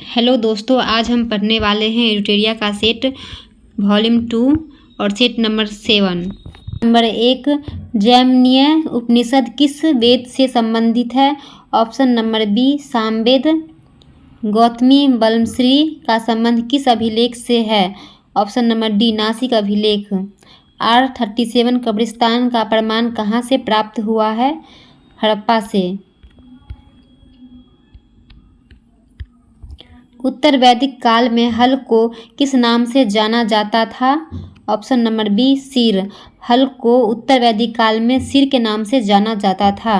Hello दोस्तों, आज हम पढ़ने वाले हैं यूटेरिया का सेट वॉल्यूम 2 और set number 7। Number 1, Jaiminiya Upanishad किस वेद से संबंधित है? Option number B, Samaveda. Gautami Balashri का संबंध किस अभिलेख से है? ऑप्शन नंबर डी, नासिक अभिलेख। R37 कब्रिस्तान का प्रमाण कहाँ से प्राप्त हुआ है? हड़प्पा से। उत्तर वैदिक काल में हल को किस नाम से जाना जाता था? ऑप्शन नंबर बी, सिर। हल को उत्तर वैदिक काल में सिर के नाम से जाना जाता था।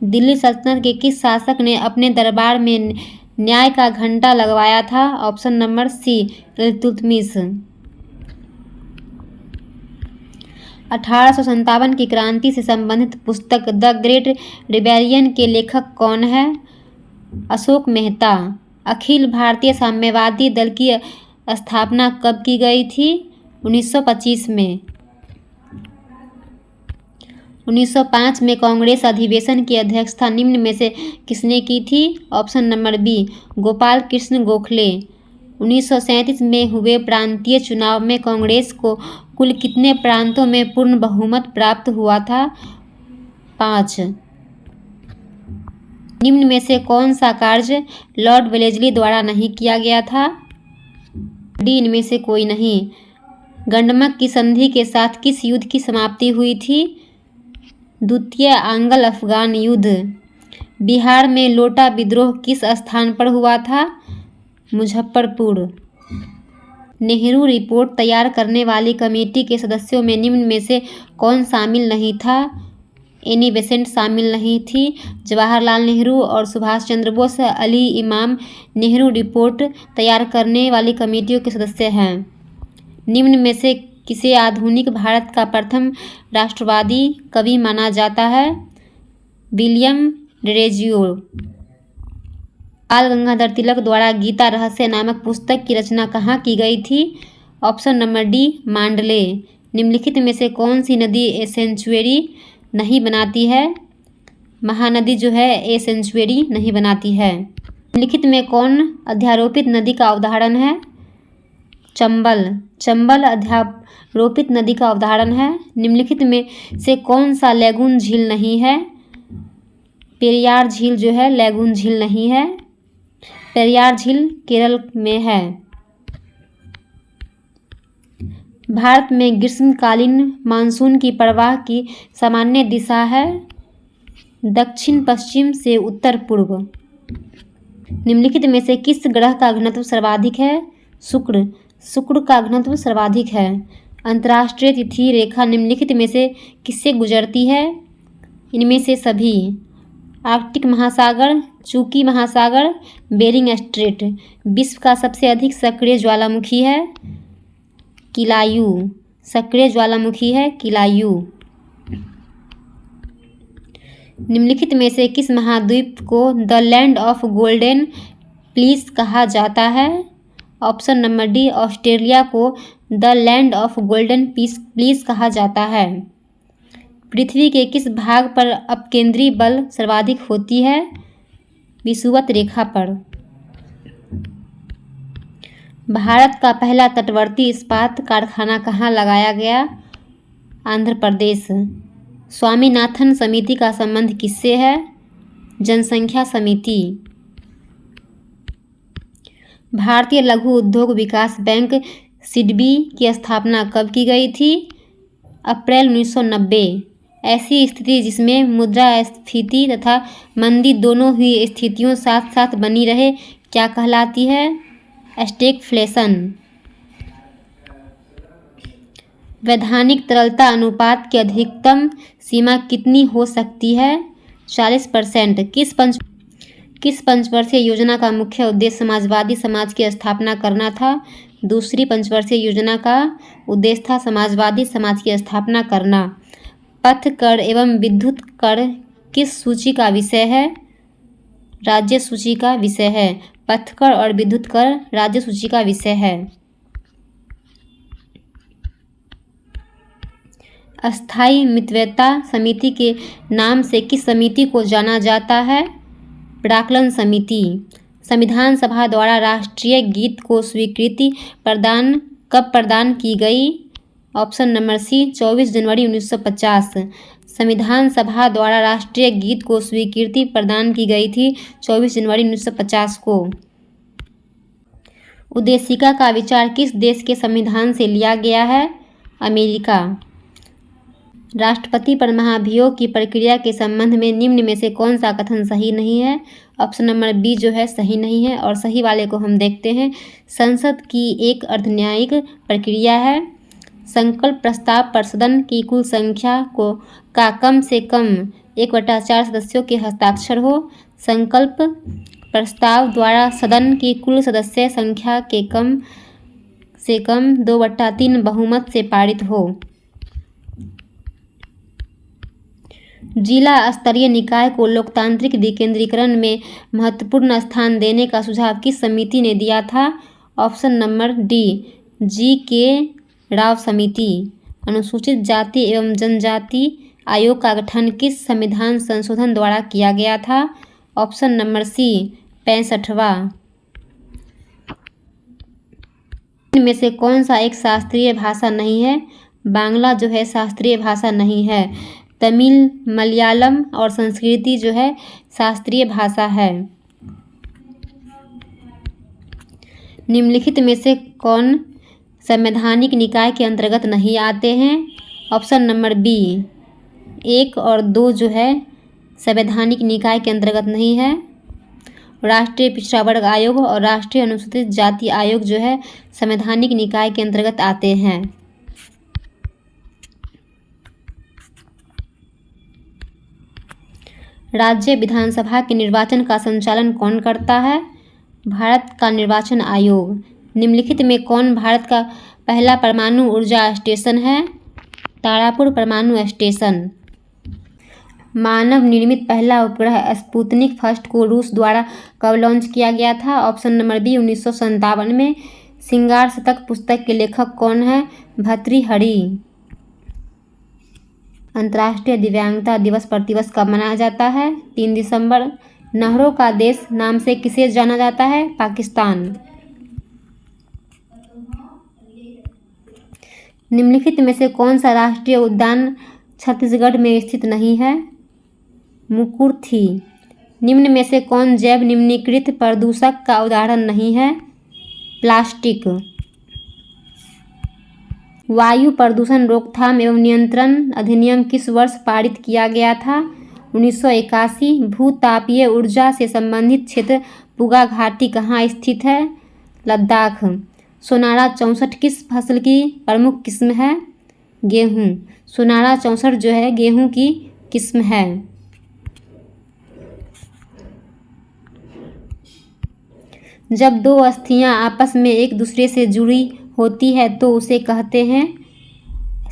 दिल्ली सल्तनत के किस शासक ने अपने दरबार में न्याय का घंटा लगवाया था? ऑप्शन नंबर सी, इल्तुतमिश। 1857 की क्रांति से संबंधित पुस्तक द ग्रेट रिबेलियन के लेखक कौन है? अशोक मेहता। अखिल भारतीय साम्यवादी दल की स्थापना कब की गई थी? 1925 में। 1905 में कांग्रेस अधिवेशन की अध्यक्षता निम्न में से किसने की थी? Option number B, Gopal Krishna Gokhale. 1937 में हुए प्रांतीय चुनाव में कांग्रेस को कुल कितने प्रांतों में पूर्ण बहुमत प्राप्त हुआ था? 5। निम्न में से कौन सा कार्य लॉर्ड वेलेस्ली द्वारा नहीं किया गया था? डी, इनमें से कोई नहीं। गंडमक की संधि के साथ किस युद्ध की समाप्ति हुई थी? द्वितीय आंग्ल अफगान युद्ध। बिहार में लोटा विद्रोह किस स्थान पर हुआ था? मुजफ्फरपुर। नेहरू रिपोर्ट तैयार करने वाली कमेटी के सदस्यों में निम्न में से कौन शामिल नहीं था? एनी बेसेंट शामिल नहीं थी। जवाहरलाल नेहरू और सुभाष चंद्र बोस अली इमाम नेहरू रिपोर्ट तैयार करने वाली कमेटियों के सदस्य हैं। निम्न में से किसे आधुनिक भारत का प्रथम राष्ट्रवादी कवि माना जाता है? William Derozio. बाल गंगाधर तिलक द्वारा गीता रहस्य नामक पुस्तक की रचना कहाँ की गई थी? ऑप्शन नंबर डी, मांडले। निम्नलिखित में से कौन सी नदी एसेंचुएरी नहीं बनाती है? महानदी जो है एसेंचुएरी नहीं बनाती है। निम्नलिखित में कौन अध्यारोपित नदी का उदाहरण है? चंबल। चंबल अध्यारोपित नदी का उदाहरण है। निम्नलिखित में से कौन सा लैगून झील नहीं है? पेरियार झील जो है लैगून झील नहीं है। पेरियार झील केरल में है। भारत में ग्रीष्मकालीन मानसून की प्रवाह की सामान्य दिशा है दक्षिण पश्चिम से उत्तर पूर्व। निम्नलिखित में से किस ग्रह का घनत्व सर्वाधिक है? शुक्र। शुक्र का घनत्व सर्वाधिक है। अंतर्राष्ट्रीय तिथि रेखा निम्नलिखित में से किससे गुजरती है? इनमें से सभी। आर्कटिक महासागर, चूकी महासागर, बेरिंग स्ट्रेट। विश्व का सबसे अधिक सक्रिय ज्वालामुखी है किलायू। सक्रिय ज्वालामुखी है किलायू। निम्नलिखित में से किस महाद्वीप को the land of golden please कहा जाता है? ऑप्शन नंबर डी, ऑस्ट्रेलिया को the land of golden please कहा जाता है। पृथ्वी के किस भाग पर अपकेंद्री बल सर्वाधिक होती है? विषुवत रेखा पर। भारत का पहला तटवर्ती इस्पात कारखाना कहाँ लगाया गया? आंध्र प्रदेश। स्वामीनाथन समिति का संबंध किससे है? जनसंख्या समिति। भारतीय लघु उद्योग विकास बैंक सिडबी की स्थापना कब की गई थी? अप्रैल 1990। ऐसी स्थिति जिसमें मुद्रास्फीति तथा मंदी दोनों ही स्थितियों साथ साथ बनी रहे क्या कहलाती है? स्टैगफ्लेशन। वैधानिक तरलता अनुपात की अधिकतम सीमा कितनी हो सकती है? 40%। किस पंचवर्षीय योजना का मुख्य उद्देश्य समाजवादी समाज की स्थापना करना था? दूसरी पंचवर्षीय योजना का उद्देश्य था समाजवादी समाज की स्थापना करना। पथ कर एवं विद्युत कर किस सूची का विषय है? राज्य सूची का विषय है। पथकर और विद्युत कर राज्य सूची का विषय है। अस्थायी मितव्ययता समिति के नाम से किस समिति को जाना जाता है? प्राक्कलन समिति। संविधान सभा द्वारा राष्ट्रीय गीत को स्वीकृति कब प्रदान की गई? ऑप्शन नंबर सी 24 जनवरी 1950। संविधान सभा द्वारा राष्ट्रीय गीत को स्वीकृति प्रदान की गई थी 24 जनवरी 1950 को। उद्देशिका का विचार किस देश के संविधान से लिया गया है? अमेरिका। राष्ट्रपति पर महाभियोग की प्रक्रिया के संबंध में निम्न में से कौन सा कथन सही नहीं है? ऑप्शन नंबर बी जो है सही नहीं है, और सही वाले को हम देखते हैं। संसद की एक अर्धन्यायिक प्रक्रिया है। संकल्प प्रस्ताव पर सदन की कुल संख्या का कम से कम 1/4 सदस्यों के हस्ताक्षर हो। संकल्प प्रस्ताव द्वारा सदन की कुल सदस्य संख्या के कम से कम 2/3 बहुमत से पारित हो। जिला स्तरीय निकाय को लोकतांत्रिक विकेंद्रीकरण में महत्वपूर्ण स्थान देने का सुझाव किस समिति ने दिया था? Option number D GK. Rao समिति। अनुसूचित जाति एवं जनजाति आयोग का गठन किस संविधान संशोधन द्वारा किया गया था? ऑप्शन नंबर सी 65वां। इनमें से कौन सा एक शास्त्रीय भाषा नहीं है? बांग्ला जो है शास्त्रीय भाषा नहीं है। तमिल, मलयालम और संस्कृति जो है शास्त्रीय भाषा है। निम्नलिखित में से कौन संवैधानिक निकाय के अंतर्गत नहीं आते हैं? ऑप्शन नंबर बी 1 और 2 जो है संवैधानिक निकाय के अंतर्गत नहीं है। राष्ट्रीय पिछड़ा वर्ग आयोग और राष्ट्रीय अनुसूचित जाति आयोग जो है संवैधानिक निकाय के अंतर्गत आते हैं। राज्य विधानसभा के निर्वाचन का संचालन कौन करता है? भारत का निर्वाचन आयोग। निम्नलिखित में कौन भारत का पहला परमाणु ऊर्जा स्टेशन है? तारापुर परमाणु स्टेशन। मानव निर्मित पहला उपग्रह स्पुतनिक फर्स्ट को रूस द्वारा कब लॉन्च किया गया था? ऑप्शन नंबर बी 1957 में। श्रृंगार शतक पुस्तक के लेखक कौन है? भर्तृहरि। अंतर्राष्ट्रीय दिव्यांगता दिवस प्रतिवर्ष कब मनाया जाता है? 3 दिसंबर। नहरों का देश नाम से किसे जाना जाता है? पाकिस्तान। निम्नलिखित में से कौन सा राष्ट्रीय उद्यान छत्तीसगढ़ में स्थित नहीं है? मुकुरथी। निम्न में से कौन जैव निम्नीकृत प्रदूषक का उदाहरण नहीं है? प्लास्टिक। वायु प्रदूषण रोकथाम एवं नियंत्रण अधिनियम किस वर्ष पारित किया गया था? 1981। भूतापीय ऊर्जा से संबंधित क्षेत्र पुगा घाटी कहाँ स्थित है? लद्दाख। सोनारा 64 किस फसल की प्रमुख किस्म है? गेहूँ। सोनारा 64 जो है गेहूँ की किस्म है। जब दो अस्थियां आपस में एक दूसरे से जुड़ी होती है तो उसे कहते हैं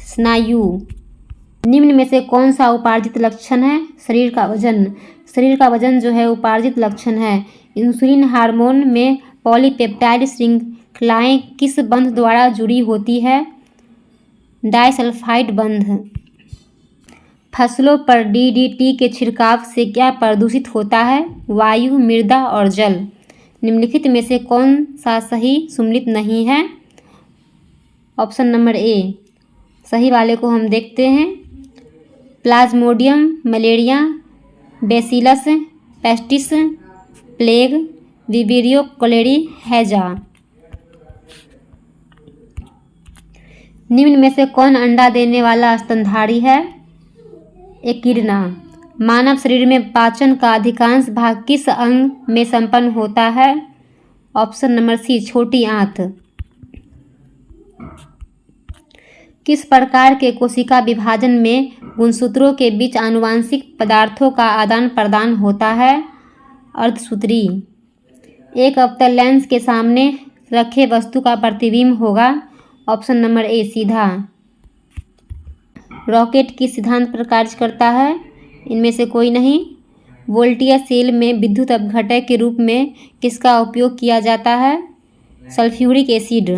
स्नायु। निम्न में से कौन सा उपार्जित लक्षण है? शरीर का वजन। शरीर का वजन जो है उपार्जित लक्षण है। इंसुलिन हार्मोन में पॉलीपेप्टाइड श्रृंखलाएं किस बंध द्वारा जुड़ी होती है? डाइसल्फाइड बंध। फसलों पर डीडीटी के छिड़काव से क्या प्रदूषित होता है? वायु, मृदा और जल। निम्नलिखित में से कौन सा सही सुमेलित नहीं है? Option number A. सही वाले को हम देखते हैं। Plasmodium malaria, bacillus pestis, plague, vibrio cholerae हैजा। निम्न में से कौन अंडा देने वाला स्तनधारी है? एकिडना। मानव शरीर में पाचन का अधिकांश भाग किस अंग में संपन्न होता है? ऑप्शन नंबर सी छोटी आंत। किस प्रकार के कोशिका विभाजन में गुणसूत्रों के बीच आनुवांशिक पदार्थों का आदान प्रदान होता है? अर्धसूत्री। एक अवतल लेंस के सामने रखे वस्तु का प्रतिबिंब होगा। ऑप्शन नंबर ए सीधा। रॉकेट किस सिद्धांत पर कार्य करता है? इनमें से कोई नहीं। वोल्टीय सेल में विद्युत अपघटक के रूप में किसका उपयोग किया जाता है? Sulphuric acid.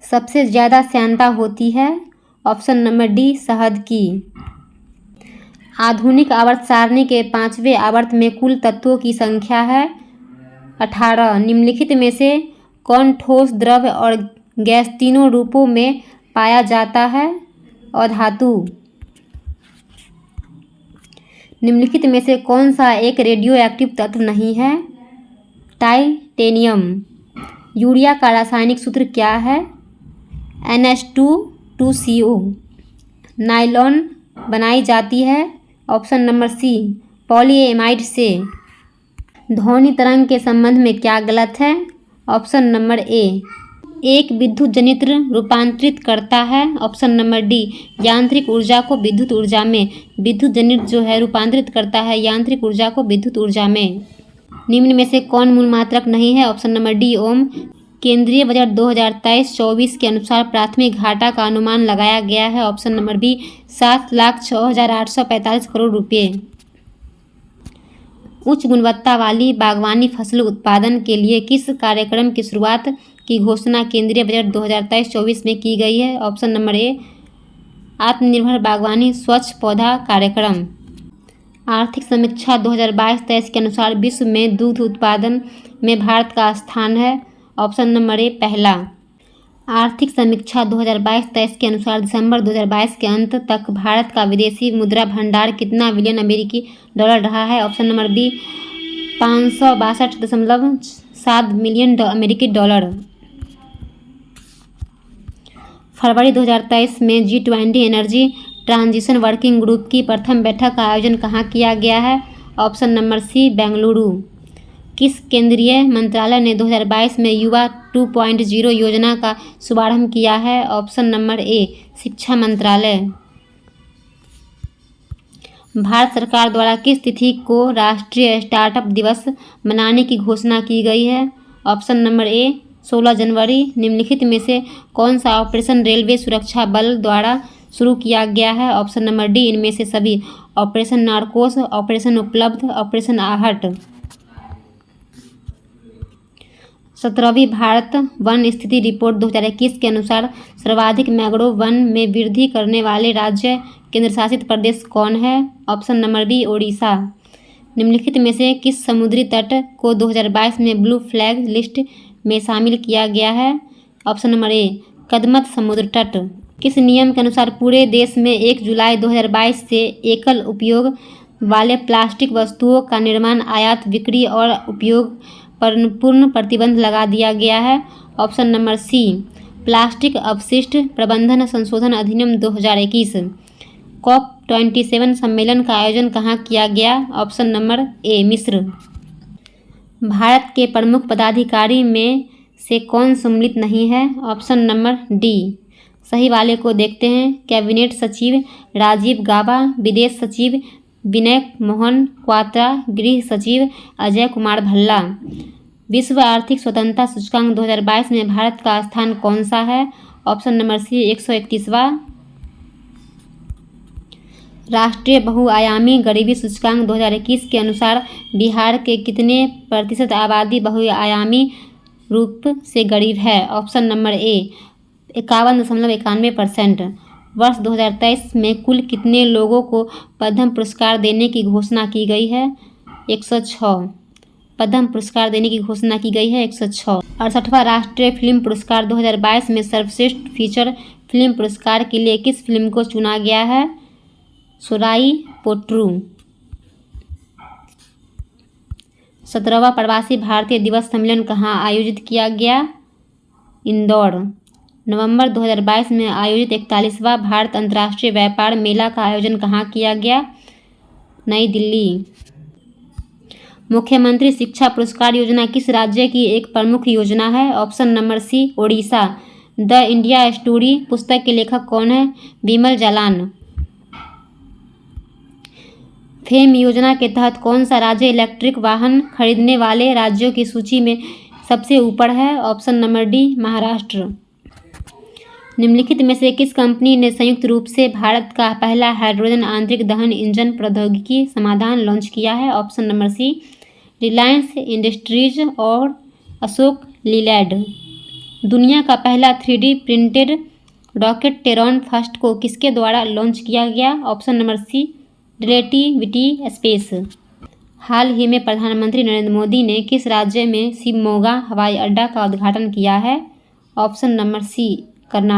सबसे ज़्यादा श्यानता होती है? ऑप्शन नंबर डी शहद की। आधुनिक आवर्त सारणी के 5वें आवर्त में कुल तत्वों की संख्या है 18। निम्नलिखित में से कौन ठोस, द्रव और गैस तीनों रूपों में पाया जाता है? अधातु। निम्नलिखित में से कौन सा एक रेडियो एक्टिव तत्व नहीं है? टाइटेनियम। यूरिया का रासायनिक सूत्र क्या है? NH2CO। नायलॉन बनाई जाती है ऑप्शन नंबर सी पॉलीएमाइड से। ध्वनि तरंग के संबंध में क्या गलत है? ऑप्शन नंबर ए एक विद्युत जनित्र रूपांतरित करता है। ऑप्शन नंबर डी यांत्रिक ऊर्जा को विद्युत ऊर्जा में। विद्युत जनित्र जो है रूपांतरित करता है यांत्रिक ऊर्जा को विद्युत ऊर्जा में। निम्न में से कौन मूल मात्रक नहीं है? ऑप्शन नंबर डी ओम। केंद्रीय बजट 2023-24 के अनुसार प्राथमिक घाटा का अनुमान लगाया गया है। ऑप्शन नंबर बी 7,06,845 करोड़ रुपये। उच्च गुणवत्ता वाली बागवानी फसल उत्पादन के लिए किस कार्यक्रम की शुरुआत की घोषणा केंद्रीय बजट 2023-24 में की गई है? ऑप्शन नंबर ए आत्मनिर्भर बागवानी स्वच्छ पौधा कार्यक्रम। आर्थिक समीक्षा 2022-23 के अनुसार विश्व में दूध उत्पादन में भारत का स्थान है। ऑप्शन नंबर ए पहला। आर्थिक समीक्षा 2022-23 के अनुसार दिसंबर 2022 के अंत तक भारत का विदेशी मुद्रा भंडार कितना बिलियन अमेरिकी डॉलर रहा है? ऑप्शन नंबर बी 562.7 मिलियन अमेरिकी डॉलर। फरवरी 2023 में G20 energy transition working group की प्रथम बैठक का आयोजन कहाँ किया गया है? Option number C Bengaluru. किस केंद्रीय मंत्रालय ने 2022 में युवा 2.0 योजना का शुभारंभ किया है? ऑप्शन नंबर ए शिक्षा मंत्रालय। भारत सरकार द्वारा किस तिथि को राष्ट्रीय स्टार्टअप दिवस मनाने की घोषणा की गई है? ऑप्शन नंबर ए 16 जनवरी। निम्नलिखित में से कौन सा ऑपरेशन रेलवे सुरक्षा बल द्वारा शुरू किया गया है? ऑप्शन नंबर डी इनमें से सभी। ऑपरेशन नारकोस, ऑपरेशन उपलब्ध, ऑपरेशन आहट। 17वीं भारत वन स्थिति रिपोर्ट 2021 के अनुसार सर्वाधिक मैंग्रोव वन में वृद्धि करने वाले राज्य केंद्र शासित प्रदेश कौन है? Option number B Odisha. निम्नलिखित में से किस समुद्री तट को 2022 में ब्लू फ्लैग लिस्ट में शामिल किया गया है? ऑप्शन नंबर ए कदमत समुद्र तट। किस नियम के अनुसार पूरे देश में 1 जुलाई 2022 से एकल उपयोग वाले प्लास्टिक वस्तुओं का निर्माण, आयात, बिक्री और उपयोग पर पूर्ण प्रतिबंध लगा दिया गया है? ऑप्शन नंबर सी प्लास्टिक अपशिष्ट प्रबंधन संशोधन अधिनियम 2021। COP27 सम्मेलन का आयोजन कहाँ किया गया? ऑप्शन नंबर ए मिस्र। भारत के प्रमुख पदाधिकारी में से कौन सम्मिलित नहीं है? Option number D. सही वाले को देखते हैं। कैबिनेट सचिव राजीव गाबा, विदेश सचिव विनय मोहन क्वात्रा, गृह सचिव अजय कुमार भल्ला। विश्व आर्थिक स्वतंत्रता सूचकांक 2022 में भारत का स्थान कौन सा है? ऑप्शन नंबर सी 131वां। राष्ट्रीय बहुआयामी गरीबी सूचकांक 2021 के अनुसार बिहार के कितने प्रतिशत आबादी बहुआयामी रूप से गरीब है? ऑप्शन नंबर ए 51.91%। वर्ष 2023 में कुल कितने लोगों को पद्म पुरस्कार देने की घोषणा की गई है? 106 पद्म पुरस्कार देने की घोषणा की गई है 106। 68वां राष्ट्रीय फिल्म पुरस्कार 2022 में सर्वश्रेष्ठ फीचर फिल्म पुरस्कार के लिए किस फिल्म को चुना गया है? सोराई पोट्रू। 17वां प्रवासी भारतीय दिवस सम्मेलन कहाँ आयोजित किया गया? इंदौर। नवंबर 2022 में आयोजित 41वां भारत अंतर्राष्ट्रीय व्यापार मेला का आयोजन कहाँ किया गया? नई दिल्ली। मुख्यमंत्री शिक्षा पुरस्कार योजना किस राज्य की एक प्रमुख योजना है? Option number C Odisha. The India story पुस्तक के लेखक कौन है? विमल जालान। फेम योजना के तहत कौन सा राज्य इलेक्ट्रिक वाहन खरीदने वाले राज्यों की सूची में सबसे ऊपर है? Option number D Maharashtra. निम्नलिखित में से किस कंपनी ने संयुक्त रूप से भारत का पहला हाइड्रोजन आंतरिक दहन इंजन प्रौद्योगिकी समाधान लॉन्च किया है? Option number C Reliance Industries और अशोक लीलैंड। दुनिया का पहला 3D printed rocket Tayron first को किसके द्वारा लॉन्च किया गया? Option number C relativity space. हाल ही में प्रधानमंत्री नरेंद्र मोदी ने किस राज्य में शिवमोगा हवाई अड्डा का उद्घाटन किया है? Option number C Karnataka.